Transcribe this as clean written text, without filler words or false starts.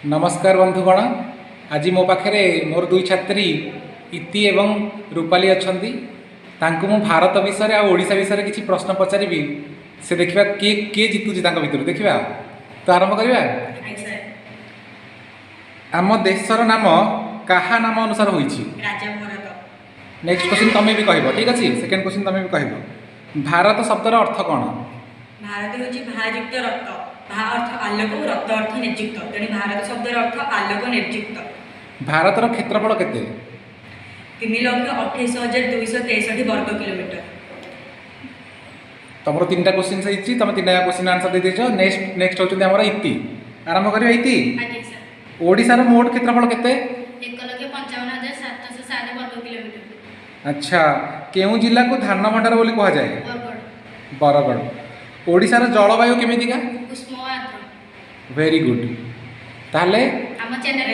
नमस्कार बंधुगण। आज मो पाखे मोर दुई छात्री इति एवं रूपाली अच्छा मु भारत विषय और ओडिशा विषय किसी प्रश्न पचारि से देखा किए जितुची भर देखा। तो आरंभ करवा। आम देशर नाम कहा नाम अनुसार होइछि? नेक्स्ट क्वेश्चन तुम भी कह। ठीक अच्छे। सेकेंड क्वेश्चन तुम भी कह। भारत शब्दर अर्थ कौन? भारत हूँ भायुक्त रक्त। भा अर्थ आलोक, रक्त अर्थ निर्जुक्त। तेणु भारत शब्दर अर्थ आलोक निर्जुक्त। भारतर क्षेत्रफल केते? 3,28,263 वर्ग किलोमीटर। तुम तीन क्वेश्चन से तुम तीन क्वेश्चन आंसर दे दीच। नेक्स्ट होती आम इति। आरंभ कर इति। ओडिशार मोट क्षेत्रफल केते? 1,55,707 वर्ग किलोमीटर। अच्छा, केउ जिला को धान भंडार बोली कह जाए? बरगढ़। ओडिशार जलवायु केमितिका? उष्म आर्द्र। Very good. ताहले हम चैनल